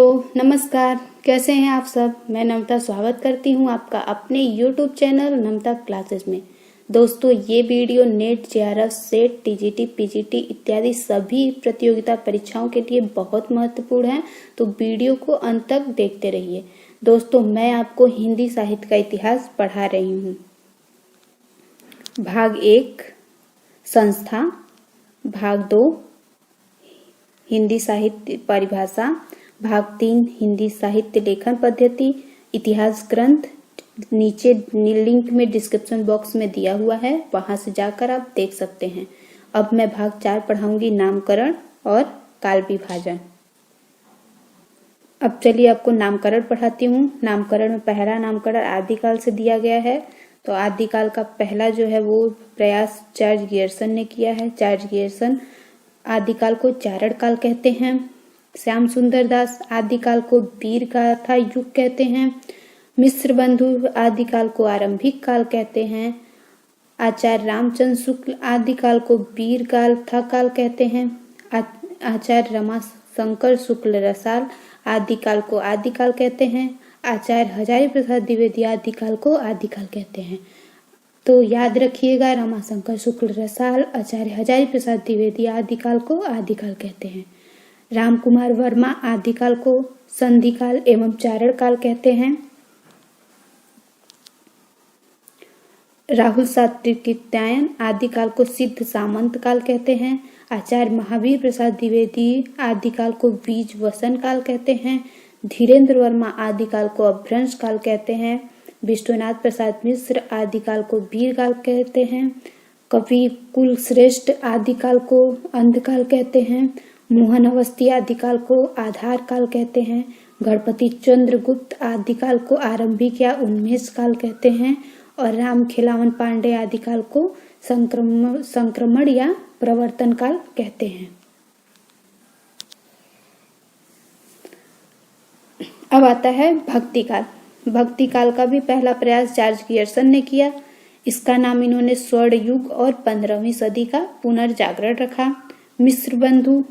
दोस्तों नमस्कार, कैसे हैं आप सब। मैं नमता स्वागत करती हूं आपका अपने YouTube चैनल नमता क्लासेस में। दोस्तों ये video net, JRF, set, TGT, PGT इत्यादि सभी प्रतियोगिता परीक्षाओं के लिए बहुत महत्वपूर्ण है, तो वीडियो को अंत तक देखते रहिए। दोस्तों मैं आपको हिंदी साहित्य का इतिहास पढ़ा रही हूँ। भाग 1 संस्था, भाग 2 हिंदी साहित्य परिभाषा, भाग 3 हिंदी साहित्य लेखन पद्धति, इतिहास ग्रंथ नीचे लिंक में डिस्क्रिप्शन बॉक्स में दिया हुआ है, वहां से जाकर आप देख सकते हैं। अब मैं भाग 4 पढ़ाऊंगी, नामकरण और काल विभाजन। अब चलिए आपको नामकरण पढ़ाती हूँ। नामकरण में पहला नामकरण आदिकाल से दिया गया है। तो आदिकाल का पहला जो है वो प्रयास चार्ल्स गियर्सन ने किया है। चार्ल्स गियर्सन आदिकाल को चारण काल कहते हैं। श्याम सुंदर दास आदिकाल को वीर गाथा युग कहते हैं। मिश्र बंधु आदिकाल को आरंभिक काल कहते हैं। आचार्य रामचंद्र शुक्ल आदिकाल को वीर गाथा काल कहते हैं। आचार्य रमाशंकर शुक्ल रसाल आदिकाल को आदिकाल कहते हैं। आचार्य हजारी प्रसाद द्विवेदी आदिकाल को आदिकाल कहते हैं। तो याद रखिएगा, रमाशंकर शुक्ल रसाल, आचार्य हजारी प्रसाद द्विवेदी आदिकाल को आदिकाल कहते हैं। राम कुमार वर्मा आदिकाल को संधिकाल एवं चारण काल कहते हैं। राहुल सात्विकीत्यायन आदिकाल को सिद्ध सामंत काल कहते हैं। आचार्य महावीर प्रसाद द्विवेदी आदिकाल को बीज वसन काल कहते हैं। धीरेन्द्र वर्मा आदिकाल को अभ्रंश काल कहते हैं। विश्वनाथ प्रसाद मिश्र आदिकाल को वीर काल कहते हैं। कवि कुल श्रेष्ठ आदिकाल को अंधकाल कहते हैं। मोहन अवस्थी आदिकाल को आधार काल कहते हैं। गणपति चंद्र गुप्त आदिकाल को आरंभिक या उन्मेष काल कहते हैं। और राम खिलावन पांडे आदिकाल को संक्रमण या प्रवर्तन काल कहते हैं। अब आता है भक्ति काल। भक्ति काल का भी पहला प्रयास चार्ल्स गियर्सन ने किया। इसका नाम इन्होंने स्वर्ण युग और 15वीं सदी का पुनर्जागरण रखा। मिश्र बंधु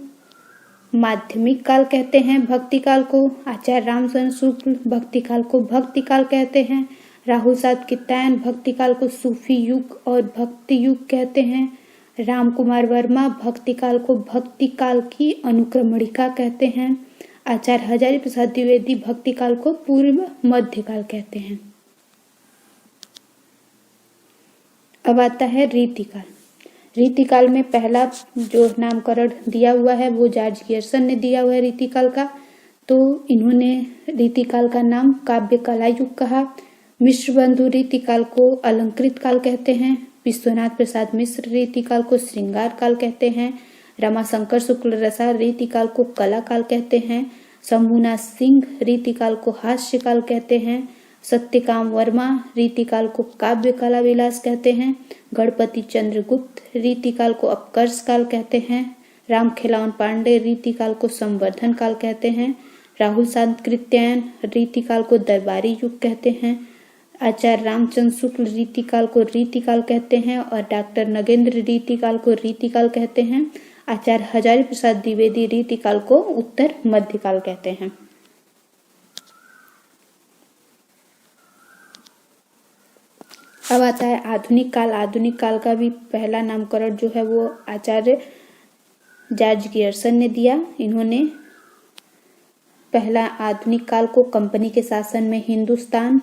माध्यमिक काल कहते हैं भक्ति काल को। आचार्य रामचंद्र शुक्ल भक्ति काल को भक्ति काल कहते हैं। राहुल सात्विकीत्यायन भक्ति काल को सूफी युग और भक्ति युग कहते हैं। राम कुमार वर्मा भक्ति काल को भक्ति काल की अनुक्रमणिका कहते हैं। आचार्य हजारी प्रसाद द्विवेदी भक्ति काल को पूर्व मध्य काल कहते हैं। अब आता है रीतिकाल। रीतिकाल में पहला जो नामकरण दिया हुआ है वो चार्ल्स गियर्सन ने दिया हुआ है रीतिकाल का। तो इन्होंने रीतिकाल का नाम काव्य कला युग कहा। मिश्र बंधु रीतिकाल को अलंकृत काल कहते हैं। विश्वनाथ प्रसाद मिश्र रीतिकाल को श्रृंगार काल कहते हैं। रमाशंकर शुक्ल रसाल रीतिकाल को कला काल कहते हैं। शंभुनाथ सिंह रीतिकाल को हास्य काल कहते हैं। सत्यकाम वर्मा रीतिकाल को काव्य कला विलास कहते हैं। गणपति चंद्र गुप्त रीतिकाल को अपकर्ष काल कहते हैं। राम खिलावन पांडे रीतिकाल को संवर्धन काल कहते हैं। राहुल सात्विकीत्यायन रीतिकाल को दरबारी युग कहते हैं। आचार्य रामचंद्र शुक्ल रीतिकाल को रीतिकाल कहते हैं और डॉक्टर नगेंद्र रीतिकाल को रीतिकाल कहते हैं। आचार्य हजारी प्रसाद द्विवेदी रीतिकाल को उत्तर मध्यकाल कहते हैं। अब आता है आधुनिक काल। आधुनिक काल का भी पहला नामकरण जो है वो आचार्य चार्ल्स गियर्सन ने दिया। इन्होंने पहला आधुनिक काल को कंपनी के शासन में हिंदुस्तान।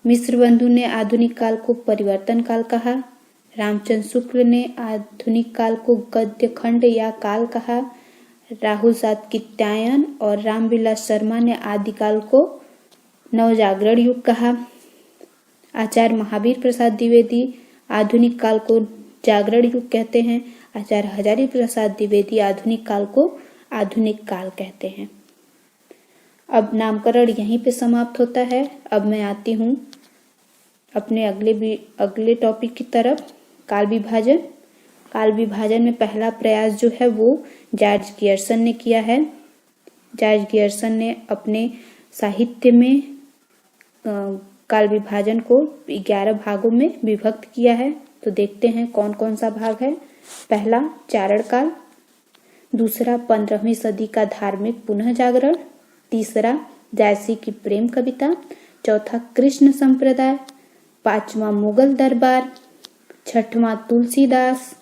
मिश्र बंधु ने आधुनिक काल को परिवर्तन काल कहा। रामचंद्र शुक्ल ने आधुनिक काल को गद्य खंड या काल कहा। राहुल सात्विकीत्यायन और रामविलास शर्मा ने आदिकाल को नवजागरण युग कहा। आचार्य महावीर प्रसाद द्विवेदी आधुनिक काल को जागरण युग कहते हैं। आचार्य हजारी प्रसाद द्विवेदी आधुनिक काल को आधुनिक काल कहते हैं। अब नामकरण यहीं पे समाप्त होता है। अब मैं आती हूँ अपने अगले टॉपिक की तरफ, काल विभाजन। काल विभाजन में पहला प्रयास जो है वो चार्ल्स गियर्सन ने किया है। चार्ल्स गियर्सन ने अपने साहित्य में काल विभाजन को 11 भागों में विभक्त किया है। तो देखते हैं कौन कौन सा भाग है। पहला चारण काल, दूसरा 15वीं सदी का धार्मिक पुनः जागरण, तीसरा जायसी की प्रेम कविता, चौथा कृष्ण संप्रदाय, पांचवा मुगल दरबार, छठवां तुलसीदास,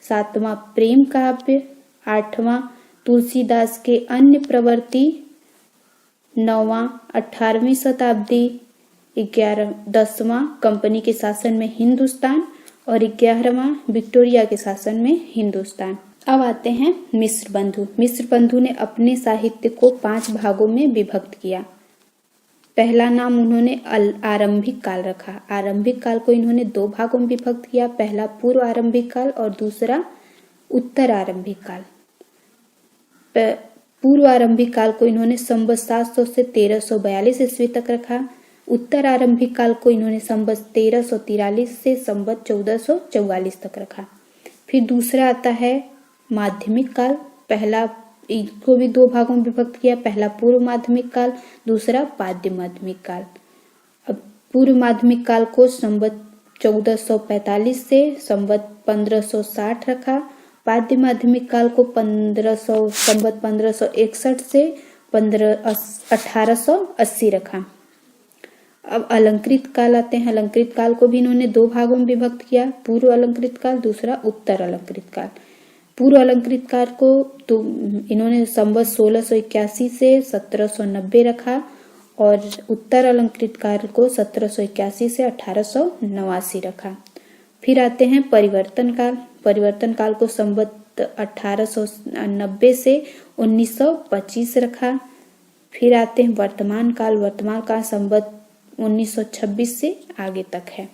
सातवां प्रेम काव्य, आठवां तुलसीदास के अन्य प्रवृत्ति, नौवां 18वीं शताब्दी, 10वां कंपनी के शासन में हिंदुस्तान और 11वां विक्टोरिया के शासन में हिंदुस्तान। अब आते हैं मिश्र बंधु। मिश्र बंधु ने अपने साहित्य को 5 भागों में विभक्त किया। पहला नाम उन्होंने आरंभिक काल रखा। आरंभिक काल को इन्होंने 2 भागों में विभक्त किया, पहला पूर्व आरंभिक काल और दूसरा उत्तर आरंभिक काल। पूर्व आरंभिक काल को इन्होंने संवत 700 से 1342 ईस्वी तक रखा। उत्तर आरंभिक काल को इन्होंने संवत 1343 से संवत 1444 तक रखा। फिर दूसरा आता है माध्यमिक काल। पहला इसको भी 2 भागों में विभक्त किया, पहला पूर्व माध्यमिक काल, दूसरा पाद्य माध्यमिक काल। अब पूर्व माध्यमिक काल को संवत 1445 से संवत 1560 रखा। पाद्य माध्यमिक काल को संवत 1561 से 1880 रखा। अब अलंकृत काल आते हैं। अलंकृत काल को भी इन्होंने 2 भागों में विभक्त किया, पूर्व अलंकृत काल, दूसरा उत्तर अलंकृत काल। पूर्व अलंकृत काल को तो इन्होंने संवत 1681 से 1790 रखा और उत्तर अलंकृत काल को 1781 से 1889 रखा। फिर आते हैं परिवर्तन काल। परिवर्तन काल को संवत 1890 से 1925 रखा। फिर आते हैं वर्तमान काल। वर्तमान काल संवत 1926 से आगे तक है।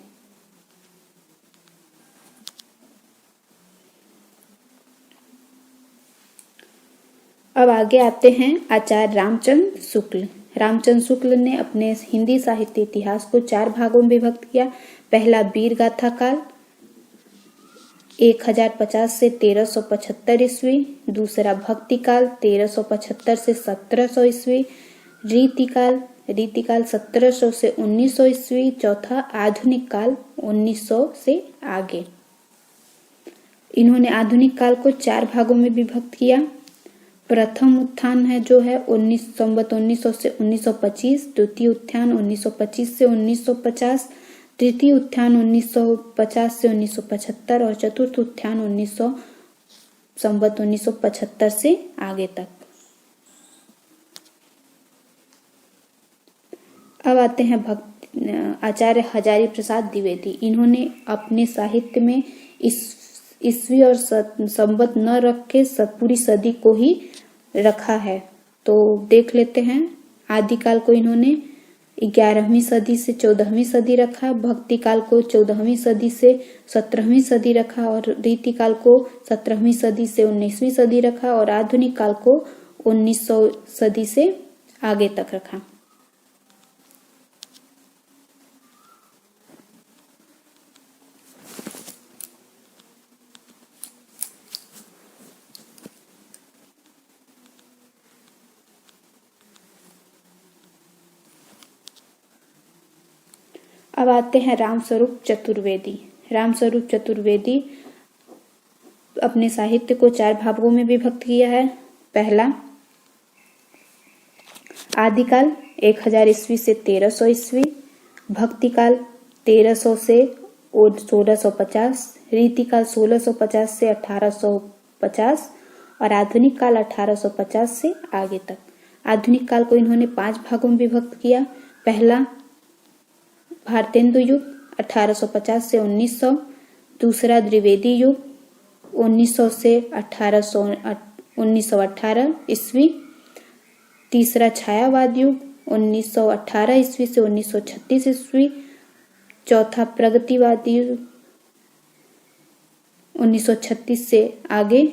अब आगे आते हैं आचार्य रामचंद्र शुक्ल। रामचंद्र शुक्ल ने अपने हिंदी साहित्य इतिहास को 4 भागों में विभक्त किया। पहला वीर गाथा काल 1050 से 1375 ईस्वी, दूसरा भक्ति काल 1375 से 1700 ईस्वी, रीतिकाल 1700 से 1900 ईस्वी, चौथा आधुनिक काल 1900 से आगे। इन्होंने आधुनिक काल को 4 भागों में विभक्त किया। प्रथम उत्थान है जो है 1900 से 1925, द्वितीय उत्थान 1925 से 1950, तृतीय उत्थान 1950 से 1975 और चतुर्थ उत्थान संवत 1975 से आगे तक। अब आते हैं आचार्य हजारी प्रसाद द्विवेदी। इन्होंने अपने साहित्य में ईस्वी और संवत न रख के पूरी सदी को ही रखा है। तो देख लेते हैं। आदिकाल को इन्होंने 11वीं सदी से 14वीं सदी रखा, भक्ति काल को 14वीं सदी से 17वीं सदी रखा और रीतिकाल को 17वीं सदी से 19वीं सदी रखा और आधुनिक काल को 1900 सदी से आगे तक रखा। अब आते हैं रामस्वरूप चतुर्वेदी। रामस्वरूप चतुर्वेदी अपने साहित्य को 4 भागों में विभक्त किया है। पहला आदिकाल 1000 ईस्वी से 1300 ईस्वी, भक्ति काल 1300 से 1650, रीतिकाल 1650 से 1850 और आधुनिक काल 1850 से आगे तक। आधुनिक काल को इन्होंने 5 भागों में विभक्त किया। पहला भारतेंदु युग 1850 से 1900, दूसरा द्विवेदी युग 1900 से 1918 ईस्वी, तीसरा छायावाद युग 1918 ईस्वी से 1936 ईस्वी, चौथा प्रगतिवाद युग 1936 से आगे,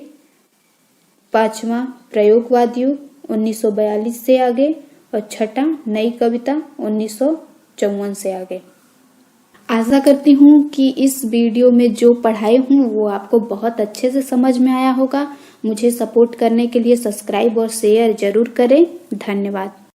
पांचवा प्रयोगवाद युग 1942 से आगे और छठा नई कविता 1954 से आगे। आशा करती हूँ कि इस वीडियो में जो पढ़ाई हूँ वो आपको बहुत अच्छे से समझ में आया होगा। मुझे सपोर्ट करने के लिए सब्सक्राइब और शेयर जरूर करें। धन्यवाद।